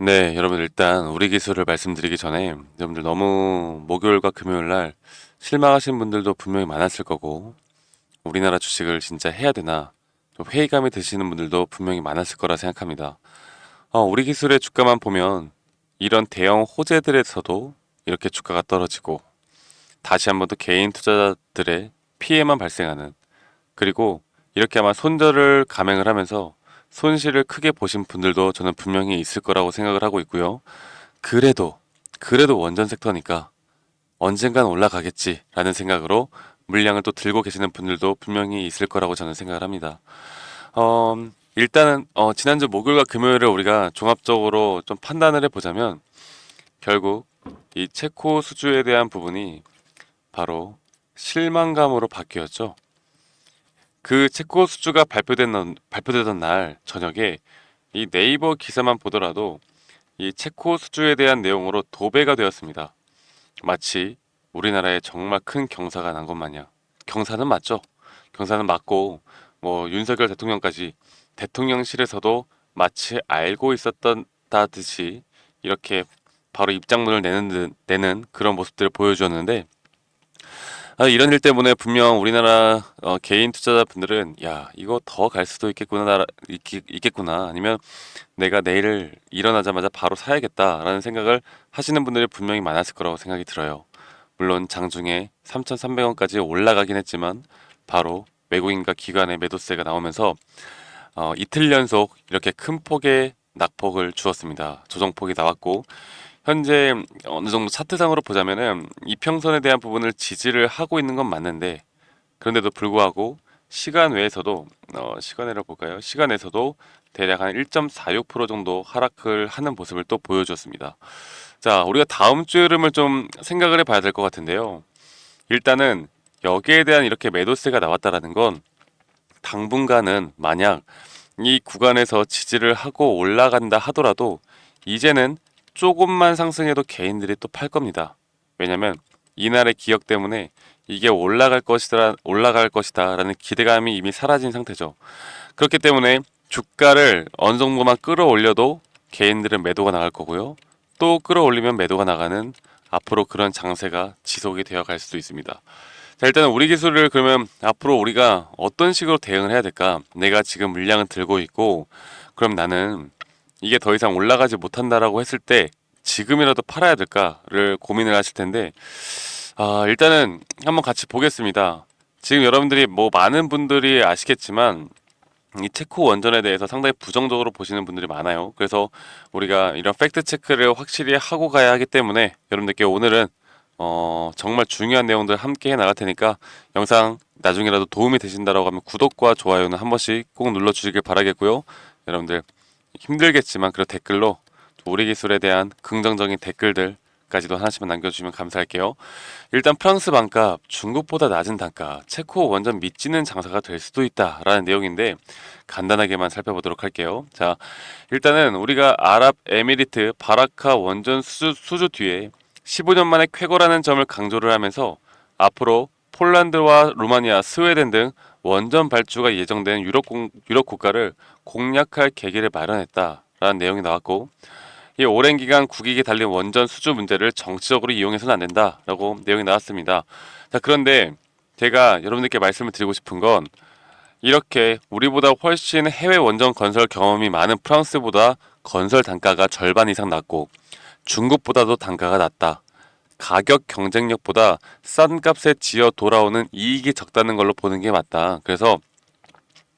여러분 일단 우리 기술을 말씀드리기 전에 여러분들 너무 목요일과 금요일 날 실망하신 분들도 분명히 많았을 거고 우리나라 주식을 진짜 해야 되나 좀 회의감이 드시는 분들도 분명히 많았을 거라 생각합니다. 우리 기술의 주가만 보면 이런 대형 호재들에서도 이렇게 주가가 떨어지고 다시 한번 또 개인 투자자들의 피해만 발생하는 그리고 이렇게 아마 손절을 감행을 하면서 손실을 크게 보신 분들도 저는 분명히 있을 거라고 생각을 하고 있고요. 그래도 원전 섹터니까 언젠간 올라가겠지라는 생각으로 물량을 또 들고 계시는 분들도 분명히 있을 거라고 저는 생각을 합니다. 일단은 지난주 목요일과 금요일을 우리가 종합적으로 좀 판단을 해보자면 결국 이 체코 수주에 대한 부분이 바로 실망감으로 바뀌었죠. 그 체코 수주가 발표되던 날 저녁에 이 네이버 기사만 보더라도 이 체코 수주에 대한 내용으로 도배가 되었습니다. 마치 우리나라에 정말 큰 경사가 난 것 마냥. 경사는 맞죠. 경사는 맞고 뭐 윤석열 대통령까지 대통령실에서도 마치 알고 있었던 듯이 이렇게 바로 입장문을 내는 그런 모습들을 보여주었는데 이런 일 때문에 분명 우리나라 개인 투자자분들은 야 이거 더 갈 수도 있겠구나 아니면 내가 내일 일어나자마자 바로 사야겠다라는 생각을 하시는 분들이 분명히 많았을 거라고 생각이 들어요. 물론 장중에 3,300원까지 올라가긴 했지만 바로 외국인과 기관의 매도세가 나오면서 이틀 연속 이렇게 큰 폭의 낙폭을 주었습니다. 조정폭이 나왔고 현재 어느 정도 차트상으로 보자면은 이평선에 대한 부분을 지지를 하고 있는 건 맞는데 그런데도 불구하고 시간 외에서도 시간외로 볼까요? 시간에서도 대략 한 1.46% 정도 하락을 하는 모습을 또 보여줬습니다. 자, 우리가 다음 주 흐름을 좀 생각을 해봐야 될 것 같은데요. 일단은 여기에 대한 이렇게 매도세가 나왔다라는 건 당분간은 만약 이 구간에서 지지를 하고 올라간다 하더라도 이제는 조금만 상승해도 개인들이 또 팔 겁니다. 왜냐면 이날의 기억 때문에 이게 올라갈 것이다라는 기대감이 이미 사라진 상태죠. 그렇기 때문에 주가를 어느 정도만 끌어올려도 개인들은 매도가 나갈 거고요. 또 끌어올리면 매도가 나가는 앞으로 그런 장세가 지속이 되어 갈 수도 있습니다. 자, 일단은 우리 기술을 그러면 앞으로 우리가 어떤 식으로 대응을 해야 될까? 내가 지금 물량을 들고 있고, 그럼 나는 이게 더 이상 올라가지 못한다라고 했을 때 지금이라도 팔아야 될까를 고민을 하실 텐데, 일단은 한번 같이 보겠습니다. 지금 여러분들이 뭐 많은 분들이 아시겠지만 이 체코 원전에 대해서 상당히 부정적으로 보시는 분들이 많아요. 그래서 우리가 이런 팩트 체크를 확실히 하고 가야 하기 때문에 여러분들께 오늘은 정말 중요한 내용들 함께 해 나갈 테니까 영상 나중에라도 도움이 되신다라고 하면 구독과 좋아요는 한 번씩 꼭 눌러주시길 바라겠고요. 여러분들 힘들겠지만 그리고 댓글로 우리 기술에 대한 긍정적인 댓글들까지도 하나씩만 남겨주시면 감사할게요. 일단 프랑스 반값, 중국보다 낮은 단가, 체코 원전 믿지는 장사가 될 수도 있다라는 내용인데 간단하게만 살펴보도록 할게요. 자, 일단은 우리가 아랍에미리트 바라카 원전 수주 뒤에 15년 만에 쾌거라는 점을 강조를 하면서 앞으로 폴란드와 루마니아, 스웨덴 등 원전 발주가 예정된 유럽 국가를 공략할 계기를 마련했다라는 내용이 나왔고 이 오랜 기간 국익이 달린 원전 수주 문제를 정치적으로 이용해서는 안 된다라고 내용이 나왔습니다. 자, 그런데 제가 여러분들께 말씀을 드리고 싶은 건 이렇게 우리보다 훨씬 해외 원전 건설 경험이 많은 프랑스보다 건설 단가가 절반 이상 낮고 중국보다도 단가가 낮다. 가격 경쟁력보다 싼 값에 지어 돌아오는 이익이 적다는 걸로 보는 게 맞다. 그래서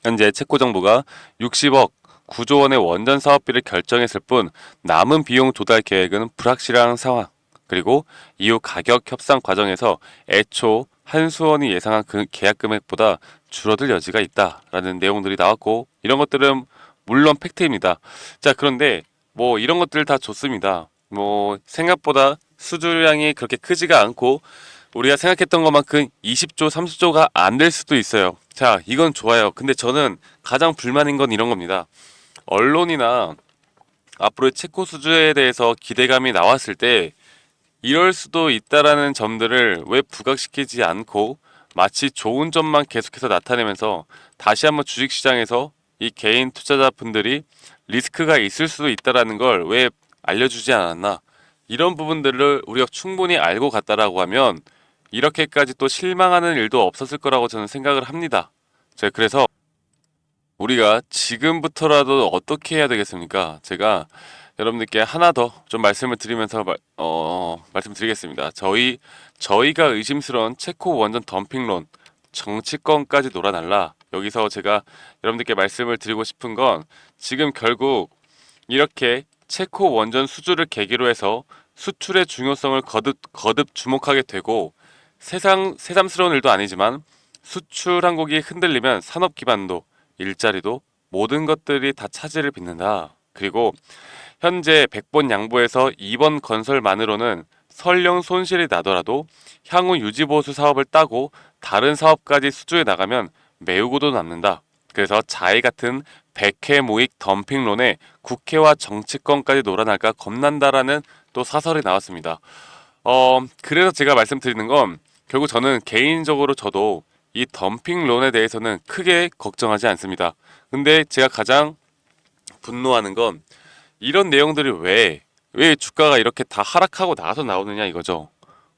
현재 체코 정부가 60억 9조 원의 원전 사업비를 결정했을 뿐 남은 비용 조달 계획은 불확실한 상황. 그리고 이후 가격 협상 과정에서 애초 한수원이 예상한 그 계약 금액보다 줄어들 여지가 있다라는 내용들이 나왔고 이런 것들은 물론 팩트입니다. 자, 그런데 뭐 이런 것들 다 좋습니다. 뭐 생각보다 수주량이 그렇게 크지가 않고 우리가 생각했던 것만큼 20조, 30조가 안 될 수도 있어요. 자, 이건 좋아요. 근데 저는 가장 불만인 건 이런 겁니다. 언론이나 앞으로의 체코 수주에 대해서 기대감이 나왔을 때 이럴 수도 있다라는 점들을 왜 부각시키지 않고 마치 좋은 점만 계속해서 나타내면서 다시 한번 주식시장에서 이 개인 투자자분들이 리스크가 있을 수도 있다라는 걸 왜 알려주지 않았나, 이런 부분들을 우리가 충분히 알고 갔다라고 하면 이렇게까지 또 실망하는 일도 없었을 거라고 저는 생각을 합니다. 제가 그래서 우리가 지금부터라도 어떻게 해야 되겠습니까? 제가 여러분들께 하나 더 좀 말씀을 드리면서 말씀드리겠습니다. 저희가 의심스러운 체코 원전 덤핑론 정치권까지 놀아날라. 여기서 제가 여러분들께 말씀을 드리고 싶은 건 지금 결국 이렇게 체코 원전 수주를 계기로 해서 수출의 중요성을 거듭 주목하게 되고 새삼스러운 일도 아니지만 수출 한국이 흔들리면 산업 기반도 일자리도 모든 것들이 다 차질을 빚는다. 그리고 현재 100번 양보해서 이번 건설만으로는 설령 손실이 나더라도 향후 유지보수 사업을 따고 다른 사업까지 수주해 나가면 메우고도 남는다. 그래서 자해 같은 백회 무익 덤핑론에 국회와 정치권까지 놀아날까 겁난다라는 또 사설이 나왔습니다. 그래서 제가 말씀드리는 건 결국 저는 개인적으로 저도 이 덤핑론에 대해서는 크게 걱정하지 않습니다. 근데 제가 가장 분노하는 건 이런 내용들이 왜 주가가 이렇게 다 하락하고 나서 나오느냐 이거죠.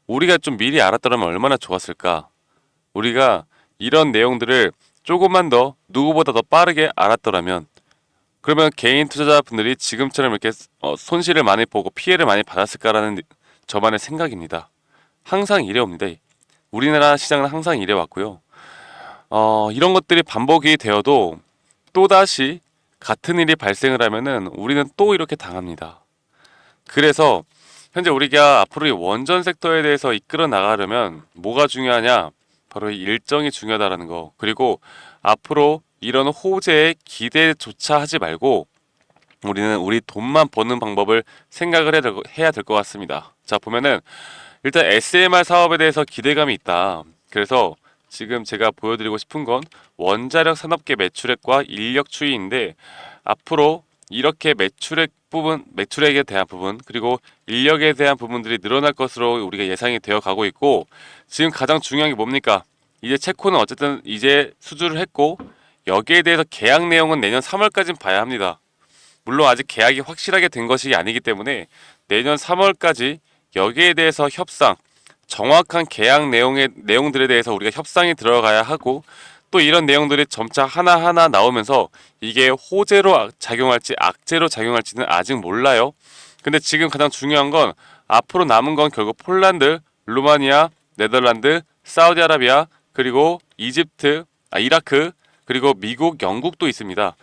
우리가 좀 미리 알았더라면 얼마나 좋았을까. 우리가 이런 내용들을 조금만 더 누구보다 더 빠르게 알았더라면 그러면 개인 투자자분들이 지금처럼 이렇게 손실을 많이 보고 피해를 많이 받았을까라는 저만의 생각입니다. 항상 이래 옵니다. 우리나라 시장은 항상 이래 왔고요. 이런 것들이 반복이 되어도 또다시 같은 일이 발생을 하면은 우리는 또 이렇게 당합니다. 그래서 현재 우리가 앞으로 이 원전 섹터에 대해서 이끌어 나가려면 뭐가 중요하냐? 바로 이 일정이 중요하다라는 거. 그리고 앞으로 이런 호재에 기대조차 하지 말고 우리는 우리 돈만 버는 방법을 생각을 해야 될 것 같습니다. 자, 보면은 일단 SMR 사업에 대해서 기대감이 있다. 그래서 지금 제가 보여드리고 싶은 건 원자력 산업계 매출액과 인력 추이인데 앞으로 이렇게 매출액에 대한 부분, 그리고 인력에 대한 부분들이 늘어날 것으로 우리가 예상이 되어 가고 있고 지금 가장 중요한 게 뭡니까? 이제 체코는 어쨌든 이제 수주를 했고 여기에 대해서 계약 내용은 내년 3월까지는 봐야 합니다. 물론 아직 계약이 확실하게 된 것이 아니기 때문에 내년 3월까지 여기에 대해서 정확한 계약 내용들에 대해서 우리가 협상이 들어가야 하고 또 이런 내용들이 점차 하나하나 나오면서 이게 호재로 작용할지 악재로 작용할지는 아직 몰라요. 근데 지금 가장 중요한 건 앞으로 남은 건 결국 폴란드, 루마니아, 네덜란드, 사우디아라비아, 그리고 이라크, 그리고 미국, 영국도 있습니다.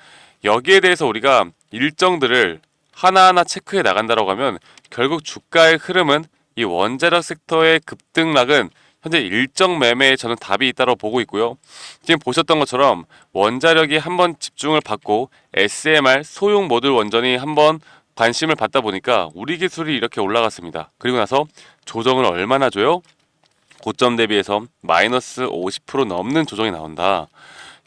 여기에 대해서 우리가 일정들을 하나하나 체크해 나간다고 하면 결국 주가의 흐름은 이 원자력 섹터의 급등락은 현재 일정 매매에 저는 답이 있다고 보고 있고요. 지금 보셨던 것처럼 원자력이 한번 집중을 받고 SMR 소형 모듈 원전이 한번 관심을 받다 보니까 우리 기술이 이렇게 올라갔습니다. 그리고 나서 조정을 얼마나 줘요? 고점 대비해서 마이너스 50% 넘는 조정이 나온다.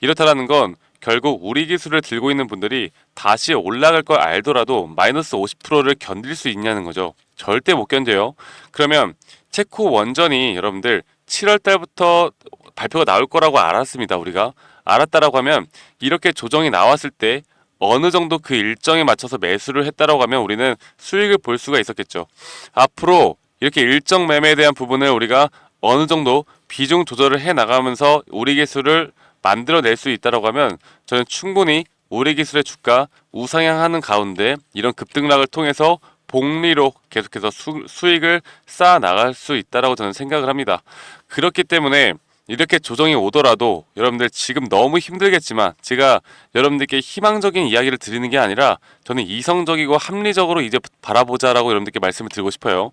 이렇다라는 건 결국 우리 기술을 들고 있는 분들이 다시 올라갈 걸 알더라도 마이너스 50%를 견딜 수 있냐는 거죠. 절대 못 견뎌요. 그러면 체코 원전이 여러분들 7월 달부터 발표가 나올 거라고 알았습니다. 우리가 알았다라고 하면 이렇게 조정이 나왔을 때 어느 정도 그 일정에 맞춰서 매수를 했다라고 하면 우리는 수익을 볼 수가 있었겠죠. 앞으로 이렇게 일정 매매에 대한 부분을 우리가 어느 정도 비중 조절을 해 나가면서 우리 기술을 만들어낼 수 있다라고 하면 저는 충분히 우리 기술의 주가 우상향하는 가운데 이런 급등락을 통해서 복리로 계속해서 수익을 쌓아 나갈 수 있다라고 저는 생각을 합니다. 그렇기 때문에 이렇게 조정이 오더라도 여러분들 지금 너무 힘들겠지만 제가 여러분들께 희망적인 이야기를 드리는 게 아니라 저는 이성적이고 합리적으로 이제 바라보자라고 여러분들께 말씀을 드리고 싶어요.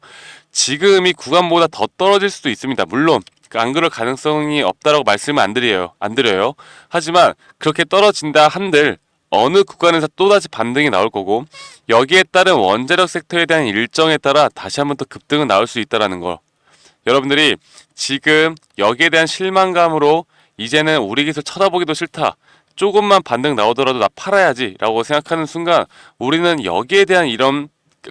지금이 구간보다 더 떨어질 수도 있습니다. 물론 안 그럴 가능성이 없다라고 말씀을 안 드려요. 하지만 그렇게 떨어진다 한들 어느 구간에서 또다시 반등이 나올 거고 여기에 따른 원자력 섹터에 대한 일정에 따라 다시 한번 또 급등은 나올 수 있다라는 거. 여러분들이 지금 여기에 대한 실망감으로 이제는 우리 기술 쳐다보기도 싫다. 조금만 반등 나오더라도 나 팔아야지 라고 생각하는 순간 우리는 여기에 대한 이런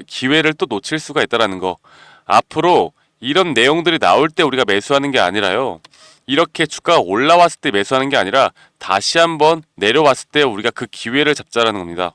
기회를 또 놓칠 수가 있다라는 거. 앞으로 이런 내용들이 나올 때 우리가 매수하는 게 아니라요. 이렇게 주가가 올라왔을 때 매수하는 게 아니라 다시 한번 내려왔을 때 우리가 그 기회를 잡자라는 겁니다.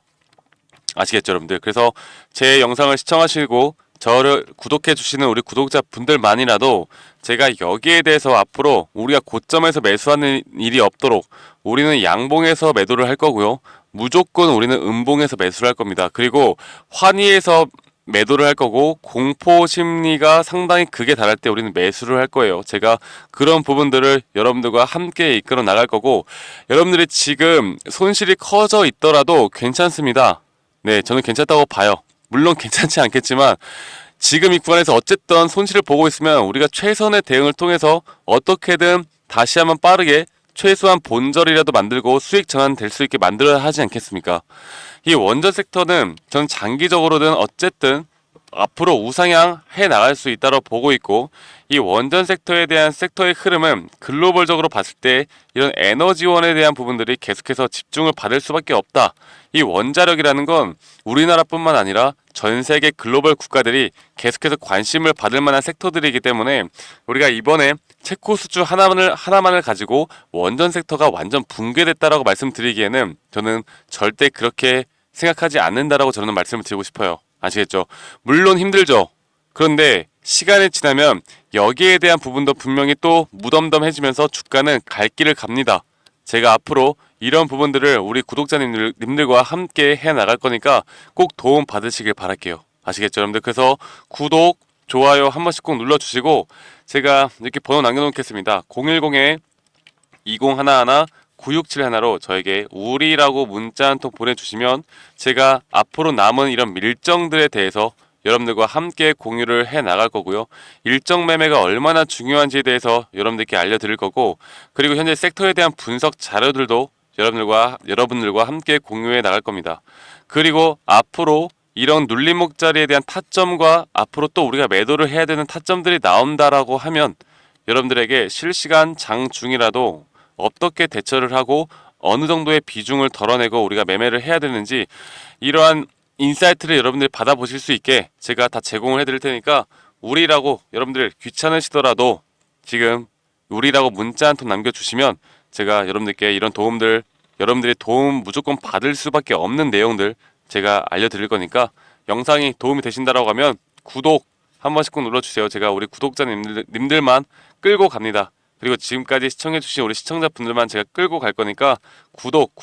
아시겠죠, 여러분들? 그래서 제 영상을 시청하시고 저를 구독해 주시는 우리 구독자분들만이라도 제가 여기에 대해서 앞으로 우리가 고점에서 매수하는 일이 없도록 우리는 양봉에서 매도를 할 거고요. 무조건 우리는 음봉에서 매수를 할 겁니다. 그리고 환희에서 매도를 할 거고, 공포 심리가 상당히 극에 달할 때 우리는 매수를 할 거예요. 제가 그런 부분들을 여러분들과 함께 이끌어 나갈 거고, 여러분들이 지금 손실이 커져 있더라도 괜찮습니다. 네, 저는 괜찮다고 봐요. 물론 괜찮지 않겠지만 지금 이 구간에서 어쨌든 손실을 보고 있으면 우리가 최선의 대응을 통해서 어떻게든 다시 한번 빠르게 최소한 본절이라도 만들고 수익 전환 될 수 있게 만들어야 하지 않겠습니까? 이 원전 섹터는 전 장기적으로는 어쨌든 앞으로 우상향 해 나갈 수 있다고 보고 있고, 이 원전 섹터에 대한 섹터의 흐름은 글로벌적으로 봤을 때 이런 에너지원에 대한 부분들이 계속해서 집중을 받을 수밖에 없다. 이 원자력이라는 건 우리나라뿐만 아니라 전 세계 글로벌 국가들이 계속해서 관심을 받을 만한 섹터들이기 때문에 우리가 이번에 체코 수주 하나만을 가지고 원전 섹터가 완전 붕괴됐다라고 말씀드리기에는 저는 절대 그렇게 생각하지 않는다라고 저는 말씀을 드리고 싶어요. 아시겠죠? 물론 힘들죠. 그런데 시간이 지나면 여기에 대한 부분도 분명히 또 무덤덤해지면서 주가는 갈 길을 갑니다. 제가 앞으로 이런 부분들을 우리 구독자님들과 함께 해 나갈 거니까 꼭 도움 받으시길 바랄게요. 아시겠죠, 여러분들? 그래서 구독, 좋아요 한 번씩 꼭 눌러주시고, 제가 이렇게 번호 남겨놓겠습니다. 010-2011-9671로 저에게 우리라고 문자 한 통 보내주시면 제가 앞으로 남은 이런 일정들에 대해서 여러분들과 함께 공유를 해 나갈 거고요. 일정 매매가 얼마나 중요한지에 대해서 여러분들께 알려드릴 거고, 그리고 현재 섹터에 대한 분석 자료들도 여러분들과 함께 공유해 나갈 겁니다. 그리고 앞으로 이런 눌림목 자리에 대한 타점과 앞으로 또 우리가 매도를 해야 되는 타점들이 나온다라고 하면 여러분들에게 실시간 장 중이라도 어떻게 대처를 하고 어느 정도의 비중을 덜어내고 우리가 매매를 해야 되는지, 이러한 인사이트를 여러분들이 받아보실 수 있게 제가 다 제공을 해드릴 테니까, 우리라고 여러분들 귀찮으시더라도 지금 우리라고 문자 한 통 남겨주시면 제가 여러분들께 이런 도움들, 여러분들이 도움 무조건 받을 수밖에 없는 내용들 제가 알려드릴 거니까, 영상이 도움이 되신다라고 하면 구독 한 번씩 꼭 눌러주세요. 제가 우리 구독자님들만 끌고 갑니다. 그리고 지금까지 시청해주신 우리 시청자분들만 제가 끌고 갈 거니까 구독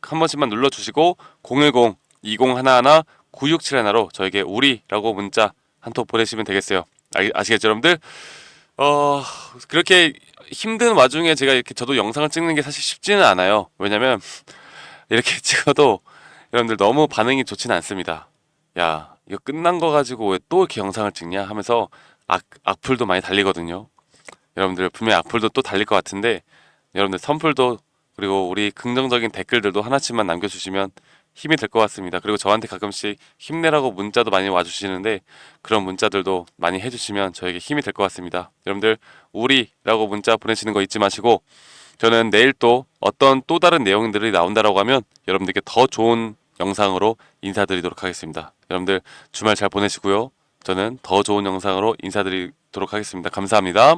한 번씩만 눌러주시고 010-2011-9671로 저에게 우리라고 문자 한 통 보내시면 되겠어요. 아시겠죠, 여러분들? 그렇게 힘든 와중에 제가 이렇게 저도 영상을 찍는 게 사실 쉽지는 않아요. 왜냐면 이렇게 찍어도 여러분들 너무 반응이 좋지는 않습니다. 야, 이거 끝난 거 가지고 왜 또 이렇게 영상을 찍냐 하면서 악플도 많이 달리거든요. 여러분들 분명히 악플도 또 달릴 것 같은데, 여러분들 선플도 그리고 우리 긍정적인 댓글들도 하나씩만 남겨주시면 힘이 될 것 같습니다. 그리고 저한테 가끔씩 힘내라고 문자도 많이 와주시는데 그런 문자들도 많이 해주시면 저에게 힘이 될 것 같습니다. 여러분들 우리라고 문자 보내시는 거 잊지 마시고, 저는 내일 또 어떤 또 다른 내용들이 나온다라고 하면 여러분들께 더 좋은 영상으로 인사드리도록 하겠습니다. 여러분들 주말 잘 보내시고요. 저는 더 좋은 영상으로 인사드리도록 하겠습니다. 감사합니다.